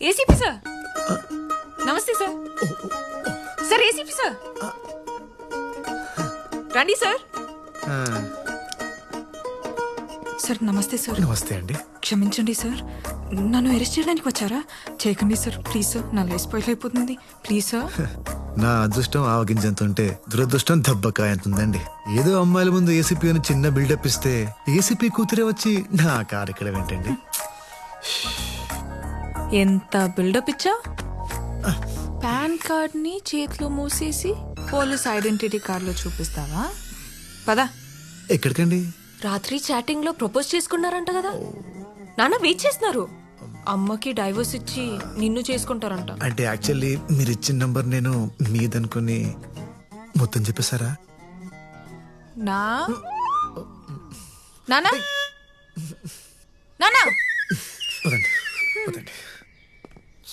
ACP sir, నమస్తే sir. Sir ACP sir, రండి sir. Sir నమస్తే సార్. నమస్తే అండి. క్షమించండి సార్, నన్ను అరెస్ట్ చేయడానికి వచ్చారా? చేయకండి సార్, ప్లీజ్ సార్. నా లైఫ్ స్పాయిల్ అయిపోతుంది, ప్లీజ్ సార్. నా అదృష్టం ఆవగింజంత ఉంటే దురదృష్టం దెబ్బకాయ ఎంతుందండి. ఏదో అమ్మాయిల ముందు ఏసీపీ అని చిన్న బిల్డప్ ఇస్తే ఏసీపీ కూతురే వచ్చి నా కారు ఇక్కడ ఏంటండి? ఎంత బిల్డప్ ఇచ్చా? పాన్ కార్డ్ ని చేతిలో మూసేసి పోలీస్ ఐడెంటిటీ కార్డ్ లో చూపిస్తావా? పదా. ఎక్కడికండి? రాత్రి చాటింగ్ లో ప్రపోజ్ చేసుకున్నారంట కదా. నాన్న వెయిట్ చేస్తున్నారు. అమ్మకి డైవర్స్ ఇచ్చి నిన్ను చేసుకుంటారంట. అంటే యాక్చువల్లీ మీరు ఇచ్చిన నంబర్ నేను మీదనుకుని మొత్తం చెప్పేశారా? నానా నానా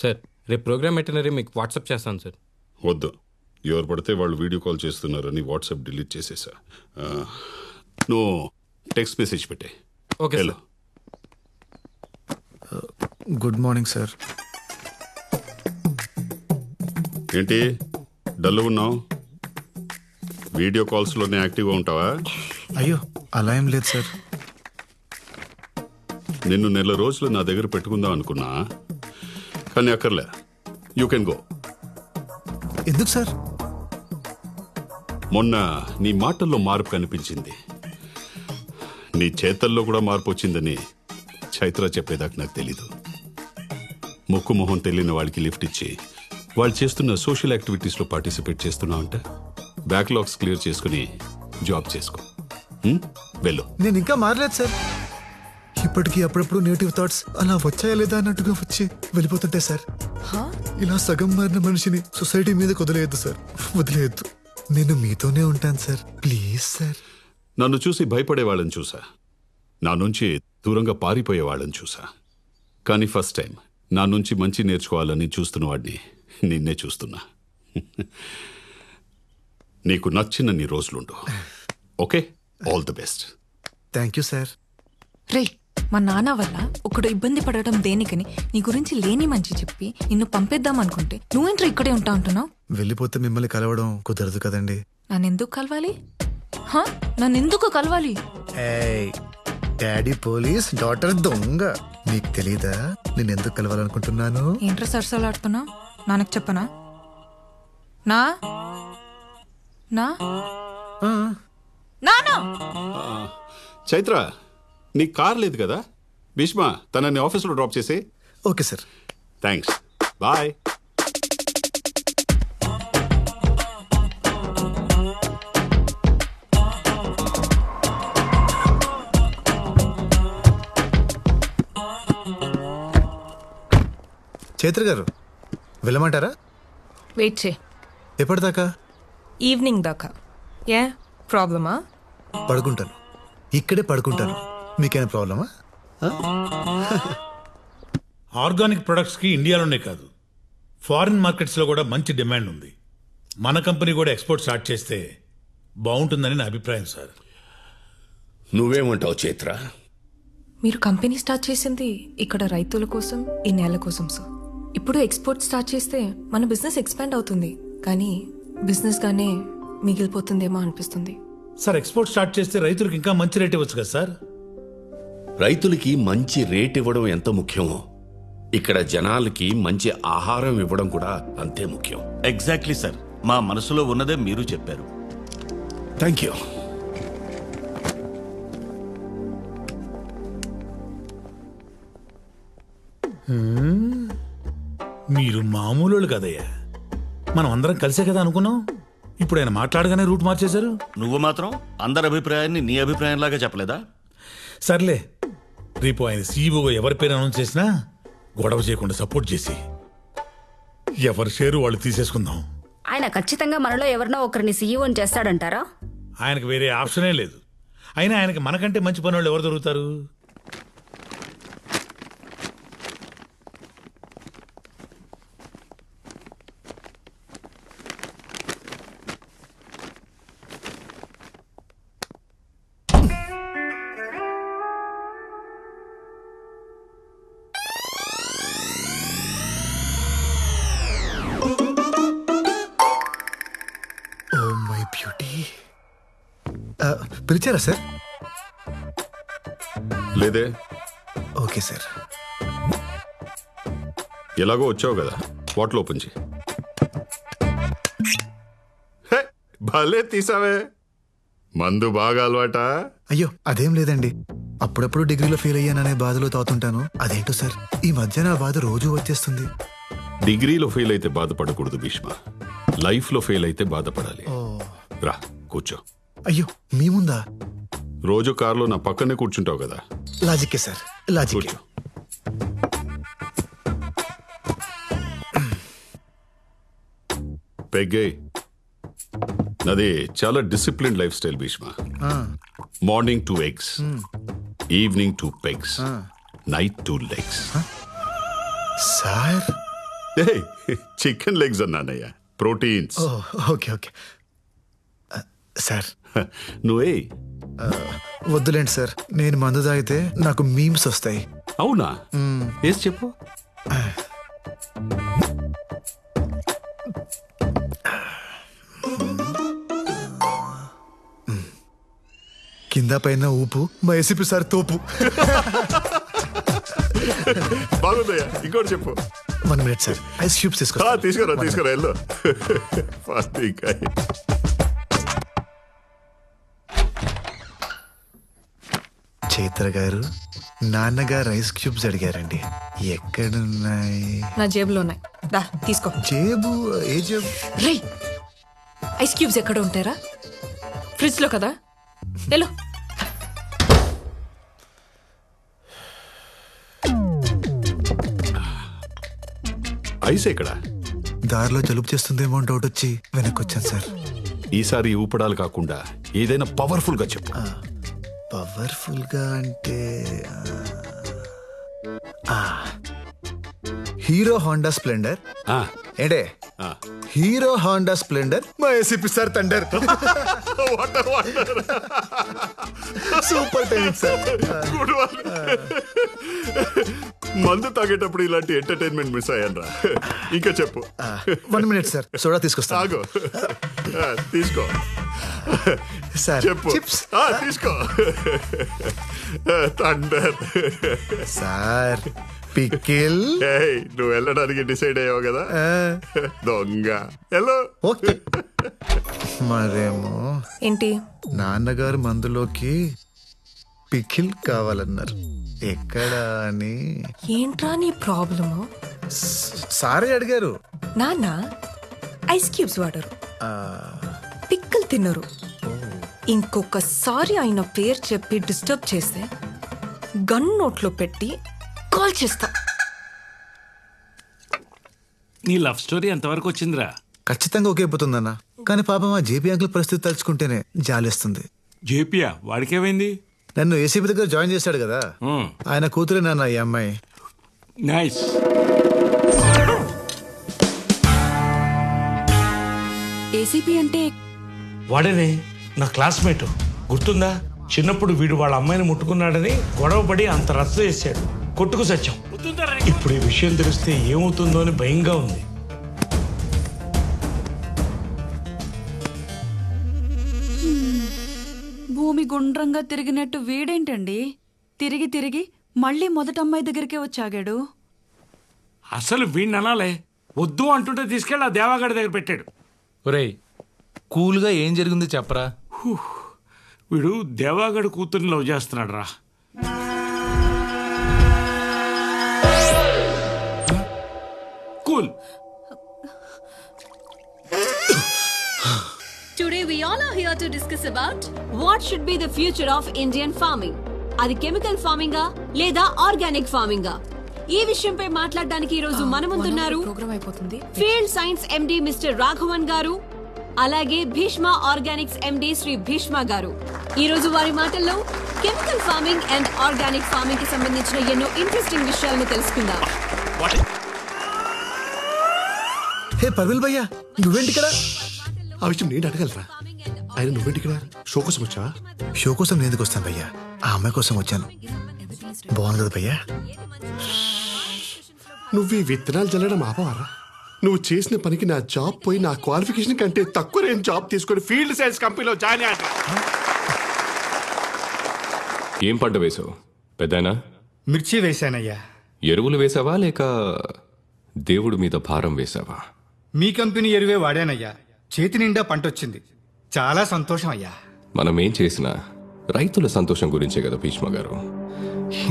సార్, రేపు ప్రోగ్రామ్ ఎటనరీ మీకు వాట్సాప్ చేస్తాను సార్. వద్దు, ఎవరు పడితే వాళ్ళు వీడియో కాల్ చేస్తున్నారని వాట్సాప్ డిలీట్ చేసేసా. నువ్వు టెక్స్ట్ మెసేజ్ పెట్టే. Okay. Hello, good morning sir. ఏంటి డల్ ఉన్నావు? వీడియో కాల్స్లోనే యాక్టివ్గా ఉంటావా? అయ్యో అలా ఏం లేదు సార్. నిన్ను నెల రోజులు నా దగ్గర పెట్టుకుందాం అనుకున్నా, కానీ అక్కర్లే. You can go. ఎందుకు సార్? మొన్న నీ మాటల్లో మార్పు కనిపించింది, నీ చేతల్లో కూడా మార్పు వచ్చిందని చైత్ర చెప్పేదాకా నాకు తెలీదు. ముక్కు మొహం తెలియని వాళ్ళకి లిఫ్ట్ ఇచ్చి వాళ్ళు చేస్తున్న సోషల్ యాక్టివిటీస్లో పార్టిసిపేట్ చేస్తున్నావు అంటే బ్యాక్లాగ్స్ క్లియర్ చేసుకుని జాబ్ చేసుకో. వెళ్ళు. నేను ఇంకా మారలేదు సార్. ఇప్పటికీ అప్పుడప్పుడు నెగిటివ్ థాట్స్ అలా వచ్చాయా లేదా అన్నట్టుగా వచ్చి వెళ్ళిపోతుంటాయి సార్. ఇలా సగం మారిన మనిషిని సొసైటీ మీద వదిలేయద్దు సార్, వదిలేయద్దు. నేను మీతోనే ఉంటాను సార్, ప్లీజ్ సార్. నన్ను చూసి భయపడే వాళ్ళని చూసా, నా నుంచి దూరంగా పారిపోయే వాళ్ళని చూసా, కానీ ఫస్ట్ టైం నా నుంచి మంచి నేర్చుకోవాలని చూస్తున్న వాడిని నిన్నే చూస్తున్నా. నీకు నచ్చిన నీ రోజులుండు. Okay, all the best. Thank you sir. రే, మా నాన్న వల్ల ఒకడు ఇబ్బంది పడటం దేనికని నీ గురించి లేని మంచి చెప్పి నిన్ను పంపేద్దాం అనుకుంటే నువ్వేంట్రా ఇక్కడే ఉంటా అంటున్నావు? వెళ్ళిపోతే మిమ్మల్ని కలవడం కుదరదు కదండి. నన్నెందుకు కలవాలి? నన్నెందుకు కలవాలి? డాడీ పోలీస్, డాటర్ దొంగ. నీకు తెలీదా నేను ఎందుకు కలవాలనుకుంటున్నాను? ఏంట్రా సరసాలాడుతున్నావు? నాన్నకు చెప్పనా? నా నా నానా చైత్ర, నీ కార్ లేదు కదా? భీష్మ తనని ఆఫీస్లో డ్రాప్ చేసే. Okay sir. Thanks, bye. Chaitra గారు వెళ్ళమంటారా? వెయిట్ చే. ఎప్పటిదాకా? ఈవినింగ్ దాకా. ఏ ప్రాబ్లమా? పడుకుంటాను, ఇక్కడే పడుకుంటాను. మీకేమైనా ప్రాబ్లమా? ఆర్గానిక్ ప్రొడక్ట్స్కి ఇండియాలోనే కాదు, ఫారిన్ మార్కెట్స్లో కూడా మంచి డిమాండ్ ఉంది. మన కంపెనీ కూడా ఎక్స్పోర్ట్ స్టార్ట్ చేస్తే బాగుంటుందని నా అభిప్రాయం సార్. నువ్వేమంటావు చైత్ర? మీరు కంపెనీ స్టార్ట్ చేసింది ఇక్కడ రైతుల కోసం, ఈ నేల కోసం సార్. ఇప్పుడు ఎక్స్పోర్ట్ స్టార్ట్ చేస్తే మన బిజినెస్ ఎక్స్పాండ్ అవుతుంది, కానీ బిజినెస్ గానే మిగిలిపోతుందేమో అనిపిస్తుంది సార్. ఎక్స్పోర్ట్ స్టార్ట్ చేస్తే రైతులకు ఇంకా మంచి రేట్ ఇవ్వచ్చు కదా సార్? రైతులకి మంచి రేట్ ఇవ్వడం ఎంత ముఖ్యమో ఇక్కడ జనాలకి మంచి ఆహారం ఇవ్వడం కూడా అంతే ముఖ్యం. ఎగ్జాక్ట్లీ సార్, మా మనసులో ఉన్నదే మీరు చెప్పారు. Thank you. మీరు మామూలు కదయ్యా, మనం అందరం కలిసే కదా అనుకున్నాం. ఇప్పుడు ఆయన మాట్లాడగానే రూట్ మార్చేశారు. నువ్వు మాత్రం అందరి అభిప్రాయాన్ని నీ అభిప్రాయంలాగా చెప్పలేదా? సర్లే, రేపు ఆయన సీఈఓగా ఎవరి పేరు అనౌన్స్ చేసినా గొడవ చేయకుండా సపోర్ట్ చేసి ఎవరి షేరు వాళ్ళు తీసేసుకుందాం. ఆయన ఖచ్చితంగా మనలో ఎవరినో ఒకరిని సీఈఓని చేస్తాడంటారా? ఆయనకు వేరే ఆప్షనే లేదు. అయినా ఆయనకి మనకంటే మంచి పని వాళ్ళు ఎవరు దొరుకుతారు? పిలిచారా సార్? లేదే. Okay sir. ఎలాగో వచ్చావు కదా, బాటిల్ ఓపెన్ చేయి. భలే తీసావే. మందు బాగా అలవాటా? అయ్యో అదేం లేదండి, అప్పుడప్పుడు డిగ్రీలో ఫెయిల్ అయ్యాననే బాధలో తాగుతుంటాను. అదేంటో సార్ ఈ మధ్య నా బాధ రోజు వచ్చేస్తుంది. డిగ్రీలో ఫెయిల్ అయితే బాధపడకూడదు భీష్మ, లైఫ్లో ఫెయిల్ అయితే బాధపడాలి. రా కూర్చో. అయ్యో మీ ముందా? రోజు కారులో నా పక్కనే కూర్చుంటావు కదా. లాజిక్కే సార్, లాజిక్. కూర్చో. పెగ్గే, నాది చాలా discipline life style Bhishma. Morning 2 eggs, evening 2 pegs, night 2 legs. Sir chicken legs అన్నానయ్యా, ప్రోటీన్స్. Okay okay sir. నువ్వే వద్దులేండి సార్, నేను మందు తాగితే నాకు మీమ్స్ వస్తాయి. అవునా? వేసి చెప్పు. కింద పైన ఊపు, మా ఏసీపీ సార్ తోపు. బాగుందయ్యా, ఇంకోటి చెప్పు. 1 minute సార్, ఐస్ క్యూబ్స్ తీసుకురా తీసుకురా వెళ్ళు. చైత్ర గారు, నాన్నగారు ఐస్ క్యూబ్స్ అడిగారండి. ఎక్కడున్నాయి? నా జేబులో ఉన్నాయి, దా తీసుకో. జేబు? ఏ జేబు? రే, ఐస్ క్యూబ్స్ ఎక్కడ ఉంటారా? ఫ్రిడ్జ్ లో కదా. హలో, ఐస్ ఎక్కడ? దారిలో జలుబు చేస్తుందేమో అని డౌట్ వచ్చి వెనక్కి వచ్చాను సార్. ఈసారి ఊపడాలు కాకుండా ఏదైనా పవర్ఫుల్ గా చెప్పు. పవర్ఫుల్ గా అంటే హీరో హోండా స్ప్లెండర్. ఏంటే హీరో హోండా స్ప్లెండర్, మా ACP sir thunder. Super timing sir. మందు తాగేటప్పుడు ఇలాంటి ఎంటర్టైన్మెంట్ మిస్ అయ్యాను రా. ఇంకా చెప్పు. 1 minute సార్, సోడా తీసుకొస్తాను. తీసుకో సార్. చెప్పు. చిప్స్ తీసుకో. Thunder sir. పికిల్. నువ్వు వెళ్ళడానికి డిసైడ్ అయ్యావు కదా, దొంగ. హలో. ఓకే. మరేమో ఏంటి? నాన్నగారు మందులోకి పికిల్ కావాలన్నారు. ఎక్కడ అని. ఏంట్రా నీ ప్రాబ్లము? సారే అడిగారు. నాన్న ఐస్ క్యూబ్స్ వాడరు, పిక్కలు తినరు. ఇంకొకసారి ఆయన పేరు చెప్పి డిస్టర్బ్ చేస్తే గన్ నోట్లో పెట్టి కాల్ చేస్తా. నీ లవ్ స్టోరీ ఎంతవరకు వచ్చిందిరా? ఖచ్చితంగా ఒకే పోతుందన్న, కానీ పాపం ఆ జేపీ అంకుల్ పరిస్థితి తలుచుకుంటేనే జాలేస్తుంది. జేపీయా? వాడికేమైంది? నన్ను ఏసీపీ దగ్గర జాయిన్ చేశాడు కదా, ఆయన కూతురే నాన్న ఈ అమ్మాయి. నైస్. ఏసీపీ అంటే వాడేనే నా క్లాస్మేట్, గుర్తుందా? చిన్నప్పుడు వీడు వాళ్ళ అమ్మాయిని ముట్టుకున్నాడని గొడవపడి అంత రచ్చ చేశాడు, కొట్టుకు సచ్చాం. ఇప్పుడు ఈ విషయం తెలిస్తే ఏమవుతుందో అని భయంగా ఉంది. భూమి గుండ్రంగా తిరిగినట్టు వీడేంటండి తిరిగి తిరిగి మళ్ళీ మొదటి అమ్మాయి దగ్గరికే వచ్చాగాడు? అసలు వీడిని అనాలే, వద్దు అంటుంటే తీసుకెళ్ళి ఆ దేవాగడి దగ్గర పెట్టాడు. ఒరేయ్, కూల్గా ఏం జరిగిందో చెప్పరా. వీడు దేవాగడి కూతుర్ని లవ్ చేస్తున్నాడు రా. Cool. Today we all are here to discuss about what should be the future of Indian farming. అది కెమికల్ ఫార్మింగా లేదా ఆర్గానిక్ ఫార్మింగా? ఈ విషయంపై మాట్లాడడానికి ఈ రోజు మన ముందున్నారు field science MD mister Raghavan గారు, అలాగే భీష్మ ఆర్గానిక్స్ ఎండి శ్రీ భీష్మ గారు. ఈ రోజు వారి మాటల్లో chemical farming and organic farming కి సంబంధించిన ఎన్నో ఇంట్రెస్టింగ్ విషయాలను తెలుసుకుందాం. హే పర్విల్ భయ్యా, నువ్వేంటి ఇక్కడ? ఆ విషయం నేను అడగలరా? ఆయన నువ్వేంటి ఇక్కడ? షో కోసం వచ్చా? షో కోసం నేను ఎందుకు వస్తాను భయ్యా, ఆ అమ్మాయి కోసం వచ్చాను. బాగుంది కదా భయ్యా? నువ్వు ఈ విత్తనాలు చల్లడం ఆపవారా? నువ్వు చేసిన పనికి నా జాబ్ పోయి నా క్వాలిఫికేషన్ కంటే తక్కువ నేను జాబ్ తీసుకొని ఫీల్డ్ సైన్స్ కంపెనీలో జాయిన్ అయ్యా. ఏం పంట వేసావు పెద్దనా? మిర్చి వేశానయ్యా. ఎరువులు వేసావా లేక దేవుడి మీద భారం వేసావా? మీ కంపెనీ ఎరువే వాడానయ్యా. చేతి నిండా పంట వచ్చింది. చాలా సంతోషం అయ్యా. మనం ఏం చేసినా రైతుల సంతోషం గురించే కదా భీష్మ గారు.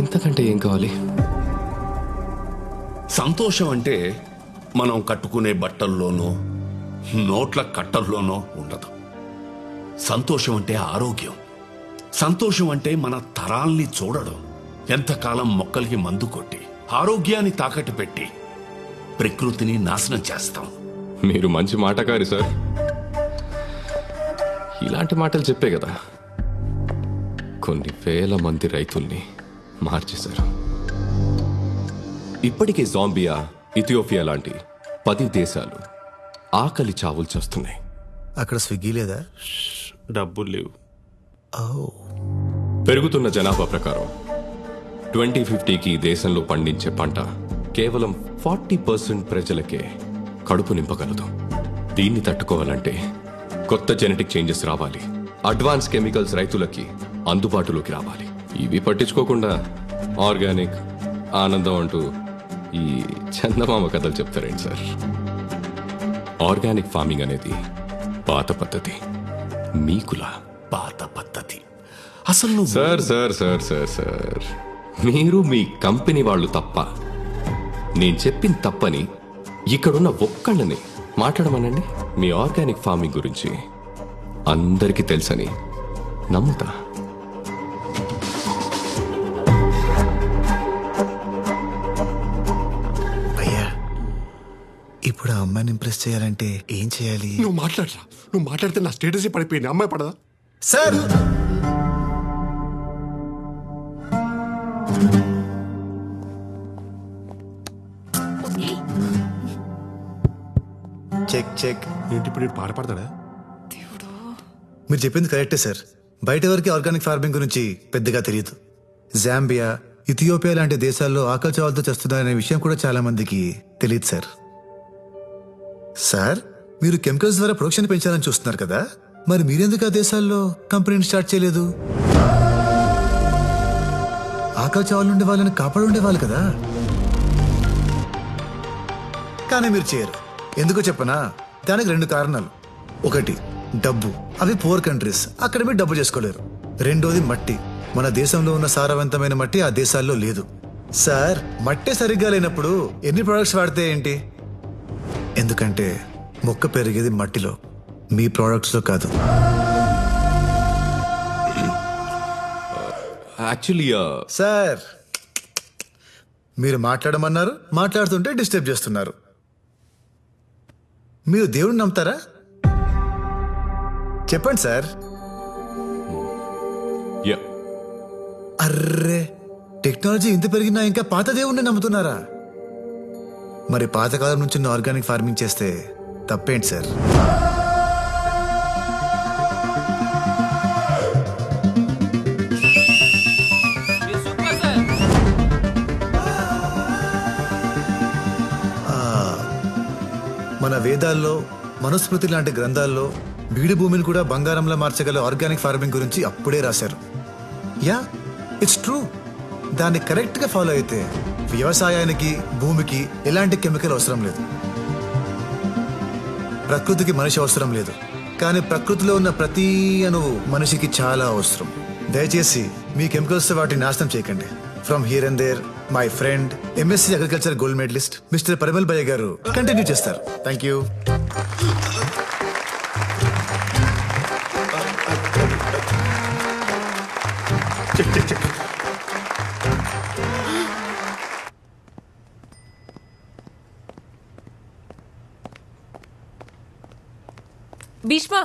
ఇంతకంటే ఏం కావాలి? సంతోషం అంటే మనం కట్టుకునే బట్టల్లోనో నోట్ల కట్టల్లోనో ఉండదు. సంతోషం అంటే ఆరోగ్యం. సంతోషం అంటే మన తరాల్ని చూడడం. ఎంతకాలం మొక్కలకి మందు కొట్టి ఆరోగ్యాన్ని తాకట్టు పెట్టి ప్రకృతిని నాశనం చేస్తాం. మీరు మంచి మాటకారి సార్. ఇలాంటి మాటలు చెప్పే కదా కొన్ని వేల మంది రైతుల్ని మార్చేశారు. ఇప్పటికే జాంబియా, ఇథియోపియా లాంటి 10 దేశాలు ఆకలి చావులు చేస్తున్నాయి. అక్కడ స్విగ్గీ లేదా? డబ్బులు లేవు. పెరుగుతున్న జనాభా ప్రకారం 2050కి దేశంలో పండించే పంట కేవలం 40% ప్రజలకే కడుపు నింపగలదు. దీన్ని తట్టుకోవాలంటే కొత్త జెనెటిక్ చేంజెస్ రావాలి. అడ్వాన్స్ కెమికల్స్ రైతులకి అందుబాటులోకి రావాలి. ఇవి పట్టించుకోకుండా ఆర్గానిక్, ఆనందం అంటూ ఈ చందమామ కథలు చెప్తారేంటి సార్? ఆర్గానిక్ ఫార్మింగ్ అనేది పాత పద్ధతి, మీకులా పాత పద్ధతి. అసలు sir sir sir sir sir మీరు మీ కంపెనీ వాళ్ళు తప్ప, నేను చెప్పిన తప్పని ఇక్కడున్న ఒక్కళ్ళని మాట్లాడమనండి. మీ ఆర్గానిక్ ఫార్మింగ్ గురించి అందరికీ తెలుసని నమ్ముతా. అయ్యా, ఇప్పుడు ఆ అమ్మాయిని ఇంప్రెస్ చేయాలంటే ఏం చేయాలి? నువ్వు మాట్లాడరా. నువ్వు మాట్లాడితే నా స్టేటస్ పడిపోయింది. అమ్మాయి పడదా? Sir check check. ఏంటి ఇప్పుడు పాడపడతాడా? మీరు చెప్పింది కరెక్టే సార్. బయట ఎవరికి ఆర్గానిక్ ఫార్మింగ్ గురించి పెద్దగా తెలియదు. జాంబియా, ఇథియోపియా లాంటి దేశాల్లో ఆకలి చావులతో చేస్తున్నారనే విషయం కూడా చాలా మందికి తెలియదు సార్. సార్, మీరు కెమికల్స్ ద్వారా ప్రొడక్షన్ పెంచాలని చూస్తున్నారు కదా, మరి మీరెందుకు ఆ దేశాల్లో కంపెనీని స్టార్ట్ చేయలేదు? ఆకలి చావులు ఉండే వాళ్ళని కాపాడుండేవాళ్ళు కదా. కానీ మీరు చేయరు. ఎందుకో చెప్పనా? దానికి 2 కారణాలు. ఒకటి డబ్బు. అవి పూర్ కంట్రీస్, అక్కడ మీరు డబ్బు చేసుకోలేరు. రెండోది మట్టి. మన దేశంలో ఉన్న సారవంతమైన మట్టి ఆ దేశాల్లో లేదు. సార్, మట్టే సరిగ్గా లేనప్పుడు ఎన్ని ప్రొడక్ట్స్ వాడితే ఏంటి? ఎందుకంటే మొక్క పెరిగేది మట్టిలో, మీ ప్రొడక్ట్స్ లో కాదు. యాక్చువల్లీ సార్, మీరు మాట్లాడమన్నారు, మాట్లాడుతుంటే డిస్టర్బ్ చేస్తున్నారు. మీరు దేవుడిని నమ్ముతారా? చెప్పండి సార్. అర్రే, టెక్నాలజీ ఇంత పెరిగినా ఇంకా పాత దేవుణ్ణి నమ్ముతున్నారా? మరి పాతకాలం నుంచి ఆర్గానిక్ ఫార్మింగ్ చేస్తే తప్పేంటి సార్? మన వేదాల్లో, మనుస్మృతి లాంటి గ్రంథాల్లో బీడు భూమిని కూడా బంగారంలా మార్చగల ఆర్గానిక్ ఫార్మింగ్ గురించి అప్పుడే రాశారు. Yeah, it's true. దాన్ని కరెక్ట్ గా ఫాలో అయితే వ్యవసాయానికి, భూమికి ఎలాంటి కెమికల్ అవసరం లేదు. ప్రకృతికి మనిషి అవసరం లేదు. కానీ ప్రకృతిలో ఉన్న ప్రతి అణువు మనిషికి చాలా అవసరం. దయచేసి మీ కెమికల్స్ వాటిని నాశనం చేయకండి. From here and there, my friend MSc agriculture gold medalist mister Parimal భయ్య గారు కంటిన్యూ చేస్తారు. Thank you. భీష్మ,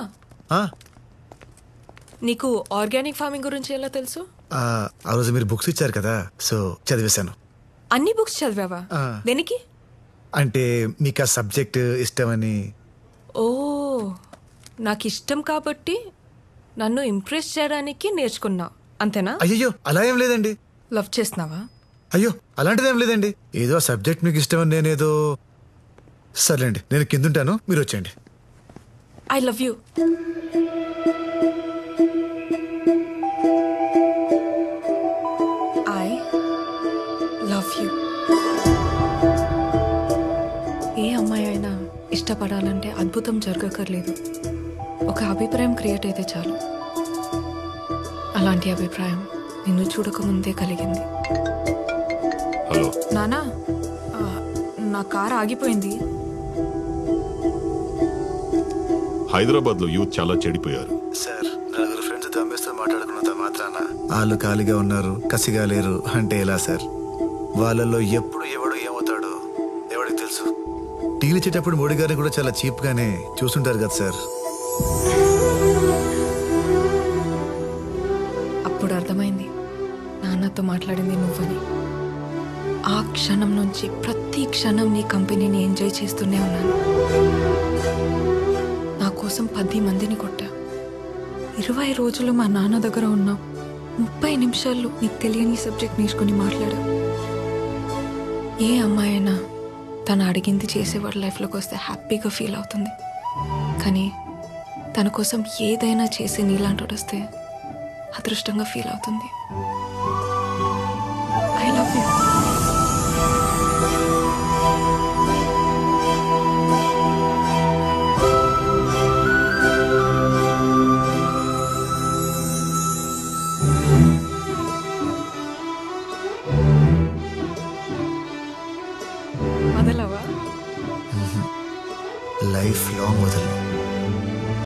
నీకు ఆర్గానిక్ ఫార్మింగ్ గురించి ఎలా తెలుసు? ఆ రోజు మీరు బుక్స్ ఇచ్చారు కదా, సో చదివేశాను. అన్ని బుక్స్ చదివావా? దేనికి? అంటే మీకు ఆ సబ్జెక్ట్ ఇష్టమని. ఓ, నాకు ఇష్టం కాబట్టి నన్ను ఇంప్రెస్ చేయడానికి నేర్చుకున్నా, అంతేనా? అయ్యో, అలా ఏం లేదండి. లవ్ చేస్తున్నావా? అయ్యో, అలాంటిదేం లేదండి. ఏదో సబ్జెక్ట్ మీకు ఇష్టమని నేనేదో. సర్లేండి, నేను కిందుంటాను, మీరు వచ్చేయండి. I love you. జరగక్కర్లేదు. ఒక అభిప్రాయం క్రియేట్ అయితే చాలు. అలాంటి అభిప్రాయం నిన్ను చూడకముందే కలిగింది. హలో నానా, నా కారు ఆగిపోయింది. హైదరాబాద్ లో యూత్ చాలా చెడిపోయారు. సార్, నలుగురు ఫ్రెండ్స్ దమ్మేస్తూ మాట్లాడుకున్నంత మాత్రాన వాళ్ళు ఖాళీగా ఉన్నారు, కసిగా లేరు అంటే ఎలా సార్? వాళ్ళల్లో ఎప్పుడు ఎవడు ఏమవుతాడో ఎవడికి తెలుసు. టీలు ఇచ్చేటప్పుడు మోడీ గారిని కూడా చాలా చీప్ గానే చూస్తుంటారు కదా సార్. అప్పుడు అర్థమైంది నాన్నతో మాట్లాడింది నువ్వని. ఆ క్షణం నుంచి ప్రతి క్షణం నీ కంపెనీని ఎంజాయ్ చేస్తూనే ఉన్నాను. నా కోసం 10 మందిని కొట్టా. 20 రోజులు మా నాన్న దగ్గర ఉన్నాం. 30 నిమిషాల్లో నీకు తెలియని సబ్జెక్ట్ నేర్చుకుని మాట్లాడా. ఏ అమ్మాయి అయినా తను అడిగింది చేసేవాడు లైఫ్లోకి వస్తే హ్యాపీగా ఫీల్ అవుతుంది. కానీ తన కోసం ఏదైనా చేసి నీలాంటి వస్తే అదృష్టంగా ఫీల్ అవుతుంది.